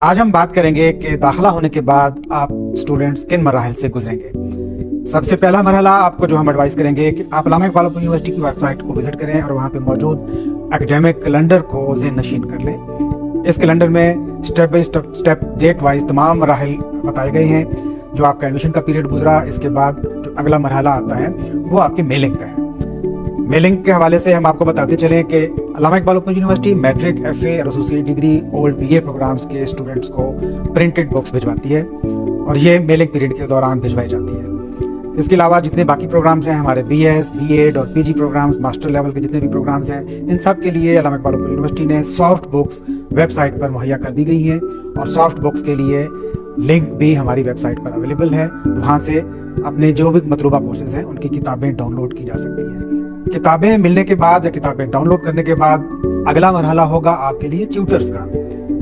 आज हम बात करेंगे कि दाखिला होने के बाद आप स्टूडेंट्स किन मराहल से गुजरेंगे। सबसे पहला मरहला आपको जो हम एडवाइस करेंगे कि आप अल्लामा इकबाल यूनिवर्सिटी की वेबसाइट को विजिट करें और वहाँ पे मौजूद एकेडमिक कैलेंडर को ज़हन नशीन कर लें। इस कैलेंडर में step by step date wise तमाम मराहल बताए गए हैं। जो आपका एडमिशन का पीरियड गुजरा, इसके बाद जो अगला मरहला आता है वो आपके मेलिंग का है। मेलिंग के हवाले से हम आपको बताते चलें कि Allama Iqbal university matric, FA और associate degree, old BA programmes के स्टूडेंट्स को प्रिंटेड बुक्स भिजवाती है और ये मेलिंग पीरियड के दौरान भिजवाई जाती है। इसके अलावा जितने बाकी प्रोग्राम्स हैं, हमारे बीएस, बीएड और पीजी प्रोग्राम्स, मास्टर लेवल के जितने भी प्रोग्राम्स हैं, इन सब के लिए अल्लामा इकबाल यूनिवर्सिटी ने सॉफ्ट बुक्स वेबसाइट पर मुहैया कर दी गई हैं और सॉफ्ट बुक्स के लिए लिंक भी हमारी वेबसाइट पर अवेलेबल है। वहाँ से अपने जो भी मतलूबा कोर्सेज हैं उनकी किताबें डाउनलोड की जा सकती हैं। किताबें मिलने के बाद या किताबें डाउनलोड करने के बाद अगला मरहला होगा आपके लिए ट्यूटर्स का,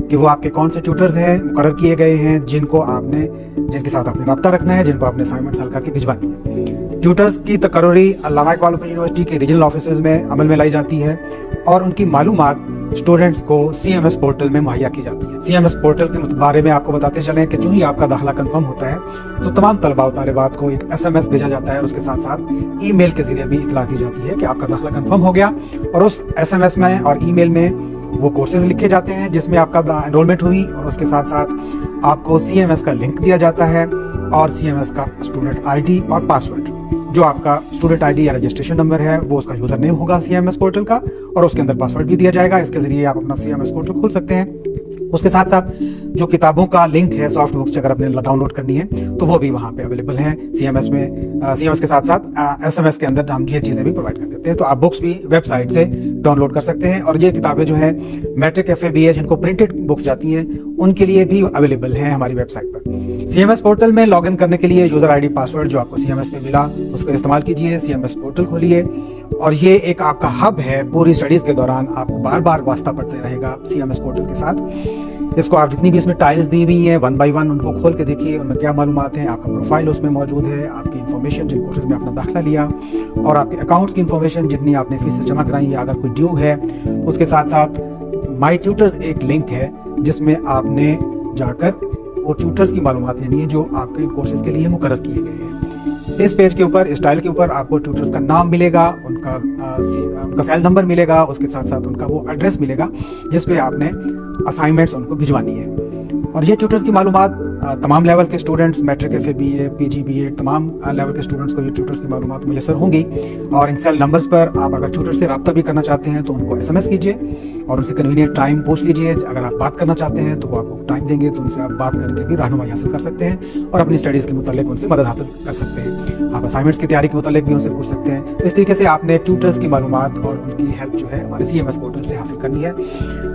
कि वो आपके कौन से ट्यूटर्स हैं मुकर्रर किए गए हैं जिनके साथ आपने रब्ता रखना है, जिनको आपने असाइनमेंट्स हल करके भिजवानी है। ट्यूटर्स की तकर्री अल्लामा इकबाल यूनिवर्सिटी के रीजनल ऑफिसेज में अमल में लाई जाती है और उनकी मालूमात स्टूडेंट्स को CMS पोर्टल में मुहैया की जाती है। CMS पोर्टल के बारे में आपको बताते चलें कि जो ही आपका दाखिला कंफर्म होता है तो तमाम तलबा और तालिबात को एक SMS भेजा जाता है और उसके साथ साथ ईमेल के जरिए भी इतला दी जाती है कि आपका दाखिला कंफर्म हो गया। और उस SMS में और ईमेल में वो कोर्सेज लिखे जाते हैं जिसमें आपका एनरोलमेंट हुई और उसके साथ साथ आपको CMS का लिंक दिया जाता है और CMS का स्टूडेंट ID और पासवर्ड, जो आपका स्टूडेंट ID या रजिस्ट्रेशन नंबर है वो उसका यूजर नेम होगा CMS पोर्टल का और उसके अंदर पासवर्ड भी दिया जाएगा। इसके जरिए आप अपना CMS पोर्टल खोल सकते हैं। उसके साथ साथ जो किताबों का लिंक है सॉफ्ट बुक्स अगर आपने डाउनलोड करनी है तो वो भी वहाँ पे अवेलेबल है CMS में। CMS के साथ साथ SMS के अंदर हम ये चीज़ें भी प्रोवाइड कर देते हैं, तो आप बुक्स भी वेबसाइट से डाउनलोड कर सकते हैं। और ये किताबें जो है मैट्रिक, एफए, बीए जिनको प्रिंटेड बुक्स जाती हैं उनके लिए भी अवेलेबल है हमारी वेबसाइट पर। CMS पोर्टल में लॉग इन करने के लिए यूजर ID पासवर्ड जो आपको CMS में मिला उसको इस्तेमाल कीजिए। CMS पोर्टल खोलिए और ये एक आपका हब है। पूरी स्टडीज के दौरान आपको बार बार वास्ता पड़ते रहेगा CMS पोर्टल के साथ। इसको आप जितनी भी इसमें टाइल्स दी हुई हैं 1 by 1 उनको खोल के देखिए, उनमें क्या मालूमात हैं। आपका प्रोफाइल उसमें मौजूद है, आपकी इन्फॉर्मेशन जिन कोर्सेज में आपने दाखिला लिया और आपके अकाउंट्स की इन्फॉर्मेशन जितनी आपने फीस जमा कराई या अगर कोई ड्यू है तो उसके साथ साथ माई ट्यूटर्स एक लिंक है जिसमें आपने जाकर वो ट्यूटर्स की मालूमात लेनी है जो आपके कोर्सेज के लिए मुकर्रर किए गए हैं। इस पेज के ऊपर, इस टाइल के ऊपर आपको ट्यूटर्स का नाम मिलेगा, उनका सेल नंबर मिलेगा, उसके साथ साथ उनका वो एड्रेस मिलेगा जिस पे आपने असाइनमेंट्स उनको भिजवानी है। और ये ट्यूटर्स की मालूमात तमाम लेवल के students, matric, FA, BA, PG, BEd, तमाम लेवल के स्टूडेंट्स को ये ट्यूटर्स की मालूमात मुयसर होंगी। और इन सेल नंबर्स पर आप अगर ट्यूटर से रब्ता भी करना चाहते हैं तो उनको SMS कीजिए और उनसे कन्वीनियंट टाइम पूछ लीजिए। अगर आप बात करना चाहते हैं तो वो आपको टाइम देंगे, तो उनसे आप बात करके भी रहनुमाई हासिल कर सकते हैं और अपनी स्टडीज़ के मुतालिक उनसे मदद हासिल कर सकते हैं। आप असाइनमेंट्स की तैयारी के मुतालिक भी उनसे पूछ सकते हैं। तो इस तरीके से आपने ट्यूटर्स की मालूमात और उनकी हेल्प जो है हमारे CMS पोर्टल से हासिल करनी है।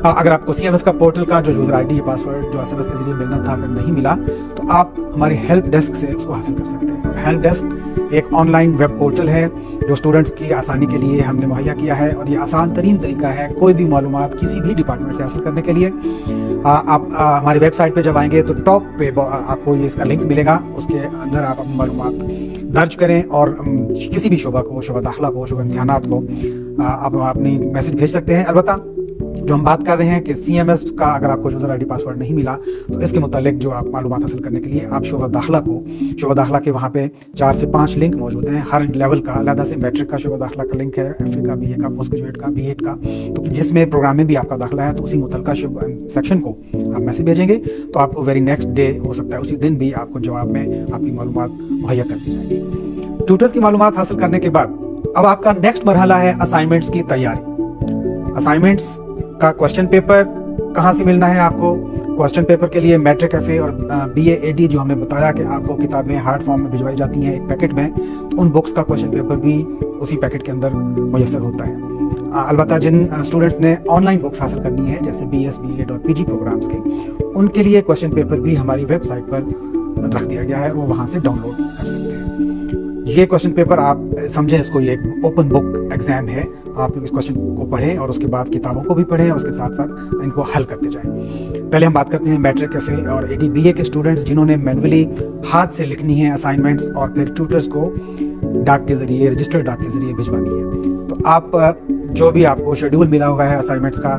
अगर आपको CMS का पोर्टल का जो यूजर ID पासवर्ड जो SMS के जरिए मिलना था अगर नहीं मिला तो आप हमारे हेल्प डेस्क से उसको हासिल कर सकते हैं। और हेल्प डेस्क एक ऑनलाइन वेब पोर्टल है जो स्टूडेंट्स की आसानी के लिए हमने मुहैया किया है और ये आसान तरीन तरीका है कोई भी मालूमात किसी भी डिपार्टमेंट से हासिल करने के लिए। आप हमारी वेबसाइट पे जब आएंगे तो टॉप पे आपको ये इसका लिंक मिलेगा, उसके अंदर आप अपनी मालूमात दर्ज करें और किसी भी शोबा को, शोबा दाखिला को, शोबा इम्तिहानात को आप अपनी मैसेज भेज सकते हैं। अलबत्ता जो हम बात कर रहे हैं कि CMS का अगर आपको यूजर ID पासवर्ड नहीं मिला तो इसके मुतालिक जो आप मालूमात हासिल करने के लिए आप शोबा दाखिला के वहाँ पे 4 से 5 लिंक मौजूद हैं हर लेवल का। अलग से मैट्रिक का शोबा दाखिला का लिंक है, एफए का, बीए का, पोस्ट ग्रेजुएट का, बीएड का, तो जिसमें प्रोग्राम में भी आपका दाखिला है तो उसी मुतलका सेक्शन को आप मैसेज भेजेंगे तो आपको वेरी नेक्स्ट डे हो सकता है उसी दिन भी आपको जवाब में आपकी मालूमात मुहैया कर दी जाएगी। ट्यूटर्स की मालूमात हासिल करने के बाद अब आपका नेक्स्ट मरहला है असाइनमेंट्स की तैयारी। असाइनमेंट्स का क्वेश्चन पेपर कहाँ से मिलना है आपको? क्वेश्चन पेपर के लिए मैट्रिक, एफए और BA AD जो हमने बताया कि आपको किताबें हार्ड फॉर्म में भिजवाई जाती हैं एक पैकेट में, तो उन बुक्स का क्वेश्चन पेपर भी उसी पैकेट के अंदर मुयसर होता है। अलबत्ता जिन स्टूडेंट्स ने ऑनलाइन बुक्स हासिल करनी है जैसे BS, BEd और PG प्रोग्राम्स की, उनके लिए क्वेश्चन पेपर भी हमारी वेबसाइट पर रख दिया गया है और वो वहाँ से डाउनलोड कर सकते हैं। ये क्वेश्चन पेपर आप समझें इसको ये एक ओपन बुक एग्जाम है। आप इस क्वेश्चन को पढ़ें और उसके बाद किताबों को भी pढ़ें और उसके साथ साथ इनको हल करते जाएं। पहले हम बात करते हैं मैट्रिक, एफए और AD BA के स्टूडेंट्स जिन्होंने मैनुअली हाथ से लिखनी है असाइनमेंट्स और फिर ट्यूटर्स को डाक के जरिए, रजिस्टर्ड डाक के जरिए भिजवानी है। तो आप जो भी आपको शेड्यूल मिला हुआ है असाइनमेंट्स का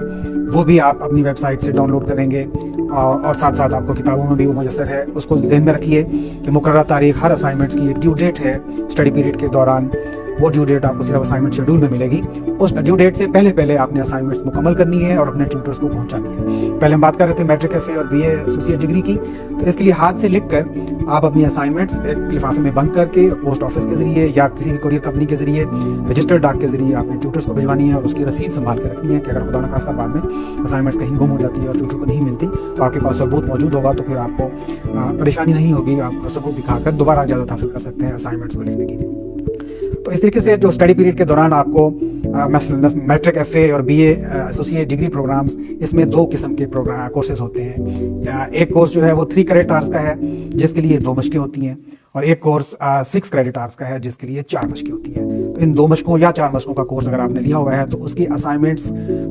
वो भी आप अपनी वेबसाइट से डाउनलोड करेंगे, और साथ साथ आपको किताबों में भी वो मुयस्सर है। उसको ज़हन में रखिए कि मुकर्रर तारीख हर असाइनमेंट्स की एक ड्यू डेट है स्टडी पीरियड के दौरान। वो ड्यू डेट आपको सिर्फ असाइनमेंट शेड्यूल में मिलेगी। उस ड्यू डेट से पहले आपने असाइनमेंट्स मुकम्मल करनी है और अपने ट्यूटर्स को पहुंचानी है। पहले हम बात कर रहे थे मैट्रिक एफए और बीए एसोसिएट डिग्री की, तो इसके लिए हाथ से लिखकर आप अपनी असाइनमेंट्स एक लिफाफे में बंद करके पोस्ट ऑफिस के जरिए या किसी भी कोरियर कंपनी के जरिए रजिस्टर्ड डाक के जरिए आपने ट्यूटर्स को भिजवानी है और उसकी रसीद संभाल कर रखनी है कि अगर खुदा न खास्ता बाद में असाइनमेंट्स कहीं गुम हो जाती है और ट्यूटर को नहीं मिलती तो आपके पास सबूत मौजूद होगा, तो फिर आपको परेशानी नहीं होगी। आप सबूत दिखाकर दोबारा इजाज़त हासिल कर सकते हैं असाइनमेंट्स को लिखने की। तो इस तरीके से जो स्टडी पीरियड के दौरान आपको मैट्रिक एफए और बीए एसोसिएट डिग्री प्रोग्राम्स, इसमें 2 किस्म के कोर्सेज होते हैं। एक कोर्स जो है वो 3 क्रेडिट आवर्स का है जिसके लिए 2 मशकें होती हैं, और एक कोर्स 6 क्रेडिट आवर्स का है जिसके लिए 4 मशकें होती हैं। तो इन 2 मशकों या 4 मशकों का कोर्स अगर आपने लिया हुआ है तो उसकी असाइनमेंट्स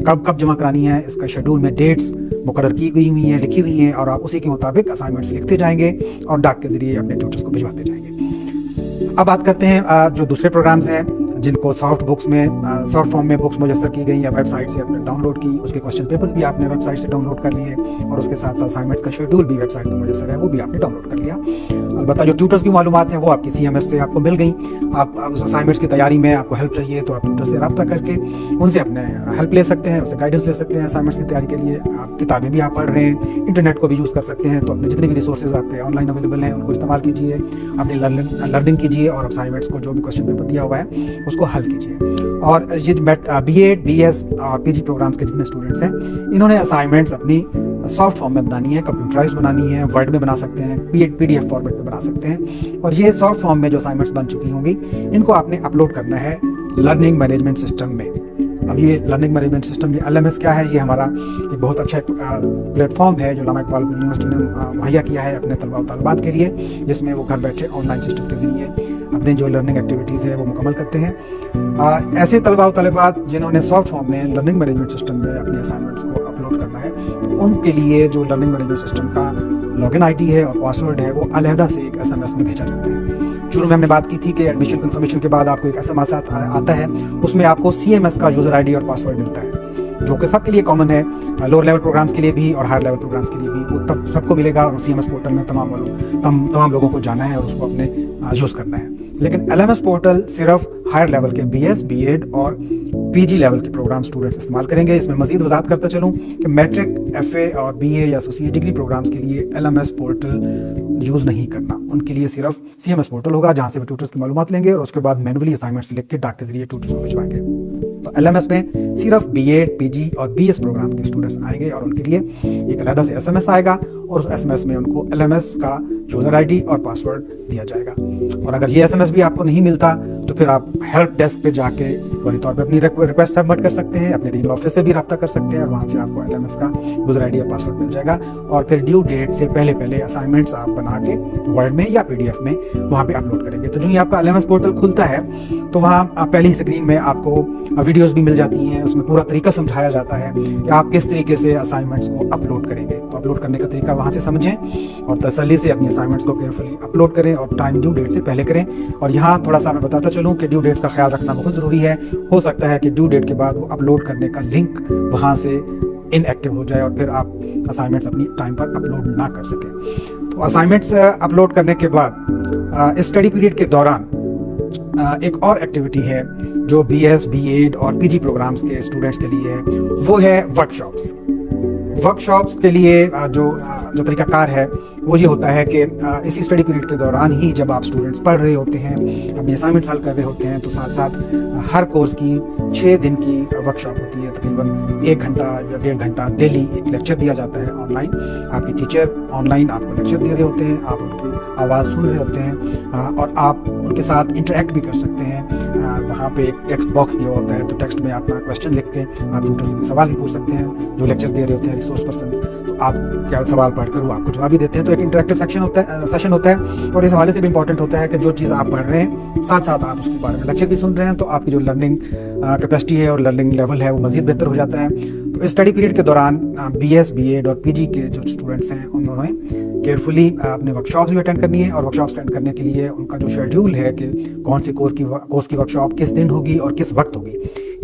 कब जमा करानी है, इसका शेड्यूल में डेट्स मुकर्रर की गई हुई हैं, लिखी हुई हैं, और आप उसी के मुताबिक असाइनमेंट्स लिखते जाएंगे और डाक के जरिए अपने ट्यूटर्स को भिजवाते जाएंगे। अब बात करते हैं जो दूसरे प्रोग्राम्स हैं जिनको सॉफ्ट फॉर्म में बुक्स मुयस्सर की गई या वेबसाइट से आपने डाउनलोड की, उसके क्वेश्चन पेपर्स भी आपने वेबसाइट से डाउनलोड कर लिए और उसके साथ साथ असाइनमेंट्स का शेड्यूल भी वेबसाइट पर मुयस्सर है, वो भी आपने डाउनलोड कर लिया। अलबत्ता जो ट्यूटर्स की मालूमात हैं वो आपकी CMS से आपको मिल गई। आप असाइनमेंट्स की तैयारी में आपको हेल्प चाहिए तो आप ट्यूटर से रब्ता करके उनसे अपने हेल्प ले सकते हैं, उनसे गाइडेंस ले सकते हैं असाइनमेंट्स की तैयारी के लिए। आप किताबें भी आप पढ़ रहे हैं, इंटरनेट को भी यूज़ कर सकते हैं, तो अपने जितने भी रिसोर्सेज आपके ऑनलाइन अवेलेबल हैं उनको इस्तेमाल कीजिए, अपनी लर्निंग कीजिए और असाइनमेंट्स को जो भी क्वेश्चन पेपर दिया हुआ है उसको हल कीजिए। और ये BEd, BS और PG प्रोग्राम्स के जितने स्टूडेंट्स हैं इन्होंने असाइनमेंट्स अपनी सॉफ्ट फॉर्म में बनानी है, कंप्यूटराइज्ड बनानी है, वर्ड में बना सकते हैं, PDF फॉर्मेट में बना सकते हैं। और ये सॉफ्ट फॉर्म में जो असाइनमेंट्स बन चुकी होंगी इनको आपने अपलोड करना है लर्निंग मैनेजमेंट सिस्टम में। अब ये लर्निंग मैनेजमेंट सिस्टम, ये LMS क्या है, ये हमारा एक बहुत अच्छा प्लेटफॉर्म है जो इलामा इकबाल यूनिवर्सिटी ने मुहैया किया है अपने तलबा और तालिबात के लिए, जिसमें वो घर बैठे ऑनलाइन सिस्टम के जरिए अपने जो लर्निंग एक्टिविटीज़ है वो मुकम्मल करते हैं। ऐसे तलबा और तालिबात जिन्होंने सॉफ्ट फॉर्म में लर्निंग मैनेजमेंट सिस्टम में अपने असाइनमेंट्स को अपलोड करना है तो उनके लिए जो लर्निंग मैनेजमेंट सिस्टम का लॉगिन ID है और पासवर्ड है वो अलहदा से एक SMS में भेजा जाता है। शुरू में हमने बात की थी कि एडमिशन कंफर्मेशन के बाद आपको एक SMS आता है, उसमें आपको CMS का यूज़र ID और पासवर्ड मिलता है जो कि सबके लिए कॉमन है, लोअर लेवल प्रोग्राम्स के लिए भी और हायर लेवल प्रोग्राम्स के लिए भी, वो तब सबको मिलेगा। और CMS पोर्टल में तमाम लोगों को जाना है और उसको अपने यूज़ करना है। लेकिन LMS पोर्टल सिर्फ हायर लेवल के BS, BEd और PG लेवल के प्रोग्राम स्टूडेंट्स इस्तेमाल करेंगे। इसमें मजीद वजाहत करता चलूँ कि मैट्रिक, FA और BA या एसोसिएट डिग्री प्रोग्राम्स के लिए LMS पोर्टल यूज़ नहीं करना, उनके लिए सिर्फ CMS पोर्टल होगा जहाँ से भी ट्यूटर्स की मालूमात लेंगे और उसके बाद मैनुअली असाइनमेंट्स लिख के डाक के जरिए ट्यूटर्स को भिजवाएंगे। तो LMS में सिर्फ BEd, PG और BS प्रोग्राम के स्टूडेंट्स आएंगे और उनके लिए एक अलग से SMS आएगा और उस SMS में उनको LMS का यूज़र ID और पासवर्ड दिया जाएगा। और अगर ये SMS भी आपको नहीं मिलता तो फिर आप हेल्प डेस्क पे जाके फौरी तौर पे अपनी रिक्वेस्ट सबमिट कर सकते हैं, अपने रीजनल ऑफिस से भी रब्ता कर सकते हैं और वहाँ से आपको LMS का यूज़र ID और पासवर्ड मिल जाएगा। और फिर ड्यू डेट से पहले असाइनमेंट्स आप बना के वर्ड में या PDF में वहाँ पे अपलोड करेंगे। तो जो ही आपका LMS पोर्टल खुलता है तो वहाँ पहली स्क्रीन में आपको वीडियोस भी मिल जाती हैं, उसमें पूरा तरीका समझाया जाता है कि आप किस तरीके से असाइनमेंट्स को अपलोड करेंगे। तो अपलोड करने का तरीका वहाँ से समझें और तसल्ली से अपनी असाइनमेंट्स को केयरफुली अपलोड करें और टाइम ड्यू डेट से पहले करें। और यहाँ थोड़ा सा मैं बताता चलूँ कि ड्यू डेट्स का ख्याल रखना बहुत ज़रूरी है। हो सकता है कि ड्यू डेट के बाद वो अपलोड करने का लिंक वहाँ से इनएक्टिव हो जाए और फिर आप असाइनमेंट्स अपनी टाइम पर अपलोड ना कर सकें। तो असाइनमेंट्स अपलोड करने के बाद इस स्टडी पीरियड के दौरान एक और एक्टिविटी है जो BS, BEd और PG प्रोग्राम्स के स्टूडेंट्स के लिए है, वो है वर्कशॉप्स के लिए जो तरीकाकार है वो ये होता है कि इसी स्टडी पीरियड के दौरान ही जब आप स्टूडेंट्स पढ़ रहे होते हैं, अपनी असाइनमेंट्स हल कर रहे होते हैं, तो साथ साथ हर कोर्स की 6 दिन की वर्कशॉप होती है। तकरीबन 1 घंटा या 1.5 घंटा डेली एक लेक्चर दिया जाता है ऑनलाइन। आपके टीचर ऑनलाइन आपको लेक्चर दे रहे होते हैं, आप उनकी आवाज़ सुन रहे होते हैं और आप उनके साथ इंटरेक्ट भी कर सकते हैं। वहाँ पे एक टेक्स्ट बॉक्स दिया होता है, तो टेक्स्ट में अपना क्वेश्चन लिख के आप ट्यूटर से सवाल भी पूछ सकते हैं जो लेक्चर दे रहे होते हैं रिसोर्स पर्सन। तो आप क्या सवाल पढ़कर वो आपको जवाब भी देते हैं। तो एक इंटरेक्टिव सेशन होता है और इस हवाले से भी इंपॉर्टेंट होता है कि जो चीज़ आप पढ़ रहे हैं साथ साथ आप उसके बारे में लेक्चर भी सुन रहे हैं, तो आपकी जो लर्निंग कैपेसिटी है और लर्निंग लेवल है वो मज़ीद बेहतर हो जाता है। तो इस स्टडी पीरियड के दौरान BS, BEd और PG के जो स्टूडेंट्स हैं उन्होंने केयरफुली अपने वर्कशॉप्स भी अटेंड करनी है और वर्कशॉप्स अटेंड करने के लिए उनका जो शेड्यूल है कि कौन सी कोर्स की वर्कशॉप किस दिन होगी और किस वक्त होगी,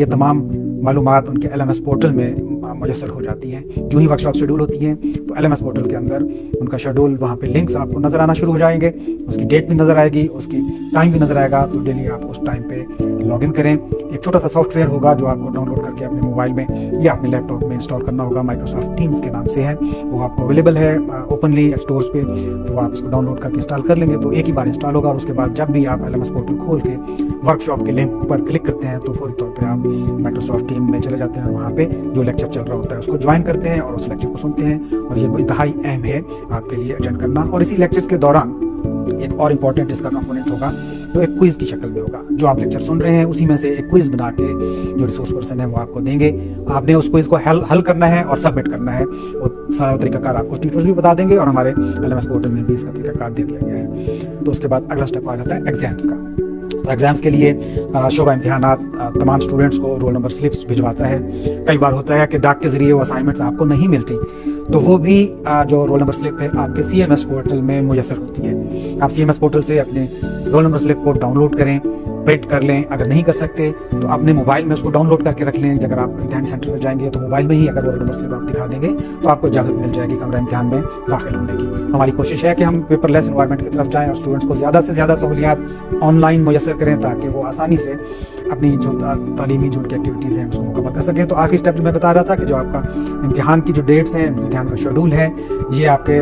ये तमाम मालूमात उनके LMS पोर्टल में मुयसर हो जाती हैं। जो ही वर्कशॉप शेड्यूल होती हैं तो LMS पोर्टल के अंदर उनका शेड्यूल, वहाँ पे लिंक्स आपको नज़र आना शुरू हो जाएंगे, उसकी डेट भी नज़र आएगी, उसकी टाइम भी नज़र आएगा। तो डेली आप उस टाइम पे लॉगिन करें। एक छोटा सा सॉफ्टवेयर होगा जो आपको डाउनलोड करके अपने मोबाइल में या अपने लैपटॉप में इंस्टॉल करना होगा। माइक्रोसॉफ्ट टीम्स के नाम से है, वो आपको अवेलेबल है ओपनली स्टोर्स पे, तो आप उसको डाउनलोड करके इंस्टॉल कर लेंगे तो एक ही बार इंस्टॉल होगा। और उसके बाद जब भी आप LMS पोर्टल खोल के वर्कशॉप के लिंक पर क्लिक करते हैं तो फौरी तौर पे आप माइक्रोसॉफ्ट टीम में चले जाते हैं और वहाँ पे जो लेक्चर चल रहा होता है उसको ज्वाइन करते हैं और उस लेक्चर को सुनते हैं। और ये इंतहाई अहम है आपके लिए अटेंड करना। और इसी लेक्चर्स के दौरान एक और इम्पॉर्टेंट इसका कंपोनेंट होगा जो एक क्विज की शक्ल में होगा। जो आप लेक्चर सुन रहे हैं उसी में से एक क्विज बना के जो रिसोर्स पर्सन है वो आपको देंगे। आपने उस क्विज को हल करना है और सबमिट करना है। वो सारा तरीकाकार आपको ट्यूटर्स भी बता देंगे और हमारे LMS पोर्टल में भी इसका तरीकाकार दे दिया गया है। तो उसके बाद अगला स्टेप आ जाता है एग्जाम्स का। तो एग्जाम्स के लिए शोबा इम्तिहानात तमाम स्टूडेंट्स को रोल नंबर स्लिप्स भिजवाता है। कई बार होता है कि डाक के जरिए वो असाइनमेंट्स आपको नहीं मिलती, तो वो भी जो रोल नंबर स्लिप है आपके CMS पोर्टल में मुयसर होती है। आप CMS पोर्टल से अपने रोल नंबर स्लिप को डाउनलोड करें, प्रिंट कर लें। अगर नहीं कर सकते तो अपने मोबाइल में उसको डाउनलोड करके रख लें। अगर आप इम्तिहानी सेंटर में जाएंगे तो मोबाइल में ही अगर रोल नंबर स्लिप आप दिखा देंगे तो आपको इजाज़त मिल जाएगी कमरा इम्तिहान में दाखिल होने की। हमारी कोशिश है कि हम पेपरलेस एनवायरनमेंट की तरफ जाएं और स्टूडेंट्स को ज़्यादा से ज़्यादा सहूलियात ऑनलाइन मुयसर करें ताकि वो आसानी से अपनी जो तालीमी जो उनकी एक्टिविटीज़ हैं उसको मुकम्मल कर सकें। तो आखिरी स्टेप जो मैं बता रहा था कि जो आपका इम्तिहान की जो डेट्स हैं, इम्तिहान का शेड्यूल है, ये आपके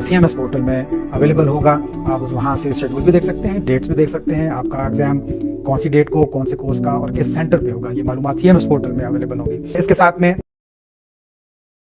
CMS पोर्टल में अवेलेबल होगा। आप वहाँ से शेड्यूल भी देख सकते हैं, डेट्स भी देख सकते हैं, आपका एग्जाम कौन सी डेट को, कौन से कोर्स का और किस सेंटर पे होगा, ये मालूमात CMS पोर्टल में अवेलेबल होगी। इसके साथ में